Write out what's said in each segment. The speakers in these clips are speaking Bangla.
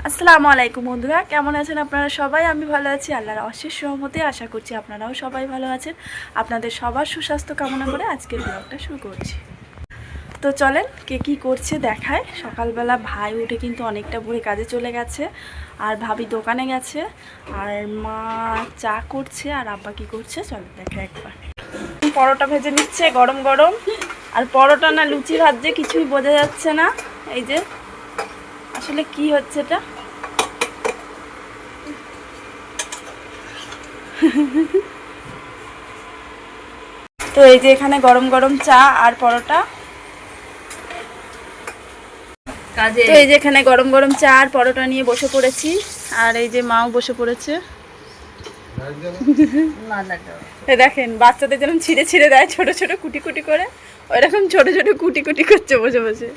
আসসালামু আলাইকুম বন্ধুরা, কেমন আছেন আপনারা সবাই? আমি ভালো আছি, আল্লাহর অশেষ রহমতে। আশা করছি আপনারাও সবাই ভালো আছেন। আপনাদের সবার সুস্বাস্থ্য কামনা করে আজকের ব্লগটা শুরু করছি। তো চলেন কে কী করছে দেখায়। সকালবেলা ভাই উঠে কিন্তু অনেকটা ভোরে কাজে চলে গেছে, আর ভাবি দোকানে গেছে, আর মা চা করছে, আর আব্বা কী করছে চলেন দেখায় একবার। পরোটা ভেজে নিচ্ছে গরম গরম, আর পরোটা না লুচি ভাজছে কিছুই বোঝা যাচ্ছে না। এই যে আসলে কি হচ্ছে এটা, তো এই যে এখানে গরম গরম চা আর পরোটা। তো এই যে এখানে গরম গরম চা আর পরোটা নিয়ে বসে পড়েছি, আর এই যে মাও বসে পড়েছে। দেখেন বাচ্চাদের যেরকম ছিঁড়ে ছিঁড়ে দেয় ছোট ছোট কুটি কুটি করে, ওইরকম ছোট ছোট কুটি কুটি করছে বসে বসে।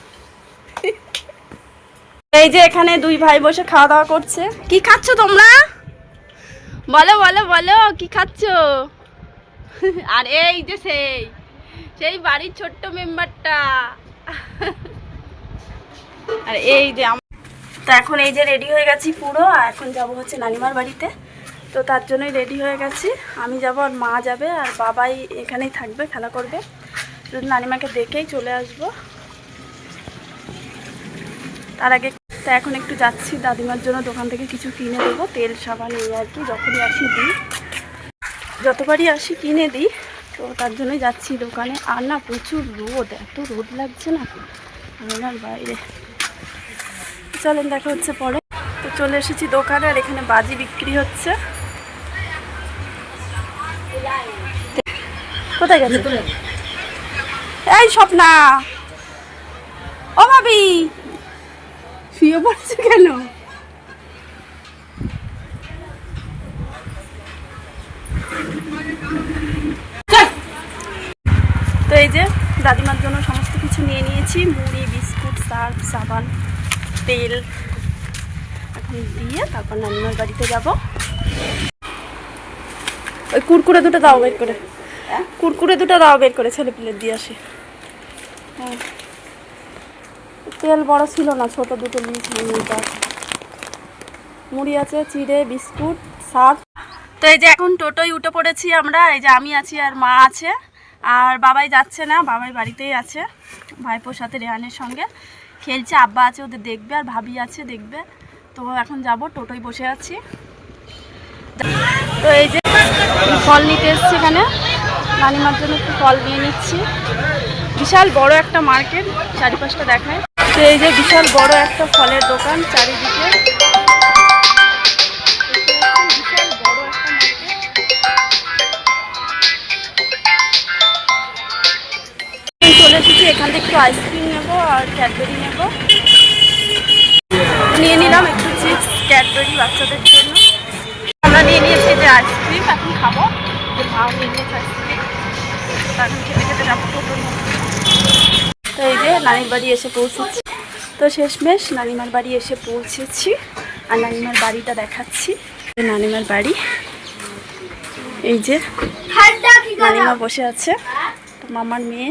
এই যে এখানে দুই ভাই বসে খাওয়া দাওয়া করছে। কি খাচ্ছ তোমরা? বলো বলো বলো কি খাচ্ছ? আর এই যে সেই সেই বাড়ির ছোট্ট মেম্বারটা, আর এই যে তো এখন এই যে রেডি হয়ে গেছি পুরো, আর এখন যাব হচ্ছে নানিমার বাড়িতে। তো তার জন্যই রেডি হয়ে গেছি। আমি যাব, আর মা যাবে, আর বাবাই এখানেই থাকবে, খেলা করবে। শুধু নানিমাকে দেখেই চলে আসব। তার আগে তো এখন একটু যাচ্ছি দাদিমার জন্য দোকান থেকে কিছু কিনে দেবো, তেল সাবান এই আর কি। যখনই আসি দিই, যতবারই আসি কিনে দিই, তো তার জন্যই যাচ্ছি দোকানে। আর না প্রচুর রোদ, এত রোদ লাগছে না আমার বাইরে। চলেন দেখা হচ্ছে পরে। তো চলে এসেছি দোকানে, আর এখানে বাজি বিক্রি হচ্ছে। কোথায় গেছে এই স্বপ্না? ও ভাবি শুয়ে পড়েছে কেন? তো এই যে দাদিমার জন্য সমস্ত কিছু নিয়ে নিয়েছি, মুড়ি, বিস্কুট, সার্ফ, সাবান, তেল। এখন দিয়ে তারপর নানিমার বাড়িতে যাব। ওই কুরকুরে দুটো দাও বের করে, কুরকুরে দুটো দাও বের করে, ছেলে প্লেট দিয়ে আসি। হ্যাঁ তেল বড় ছিল না, ছোট দুটো নিয়েছিলাম। মুড়ি আছে, চিড়ে, বিস্কুট, সার্ফ। তো এই যে এখন টোটোয় উঠে পড়েছি আমরা। এই যে আমি আছি আর মা আছে, আর বাবাই যাচ্ছে না, বাবাই বাড়িতেই আছে ভাইপোর সাথে রেহানের সঙ্গে খেলছে। আব্বা আছে, ওদের দেখবে, আর ভাবি আছে দেখবে। তো এখন যাব, টোটোয় বসে আছি। তো এই যে ফল নিতে এসছি এখানে, নানিমার জন্য একটু ফল নিয়ে নিচ্ছি। বিশাল বড় একটা মার্কেট, চারিপাশটা দেখায়। তো এই যে বিশাল বড় একটা ফলের দোকান, চারিদিকে চলে এসেছি। এখান থেকে একটু আইসক্রিম নেবো আর ক্যাডবেরি নেবো। নিয়ে নিলাম একটু চিপস, ক্যাডবেরি বাচ্চাদের জন্য। আমরা নিয়ে নিয়েছি যে আইসক্রিম, এখন খাবো। মাও নিয়ে নিয়েছে আইসক্রিম, এখন খেতে খেতে যাবো টোটোর মধ্যে। তো এই যে নানির বাড়ি এসে পৌঁছেছি। তো শেষমেশ নানিমার বাড়ি এসে পৌঁছেছি, আর নানিমার বাড়িটা দেখাচ্ছি। নানিমার বাড়ি এই যে, নানিমা বসে আছে, মামার মেয়ে।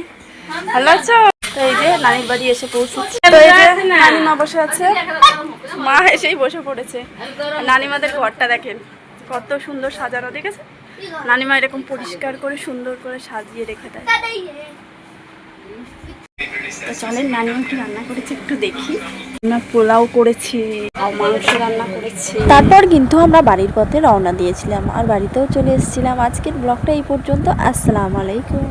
ভালো আছো? তো এই যে নানির বাড়ি এসে পৌঁছেছি। তো এই যে নানিমা বসে আছে, মা এসেই বসে পড়েছে। নানিমাদের ঘরটা দেখেন কত সুন্দর সাজানো, দেখেছে? নানিমা এরকম পরিষ্কার করে সুন্দর করে সাজিয়ে রেখে দেয়। তো চলেন নানিমা কি রান্না করেছে একটু দেখি। আমরা পোলাও করেছি, মাংস রান্না করেছি। তারপর কিন্তু আমরা বাড়ির পথে রওনা দিয়েছিলাম, আর বাড়িতেও চলে এসেছিলাম। আজকের ব্লগটা এই পর্যন্ত। আসসালামু আলাইকুম।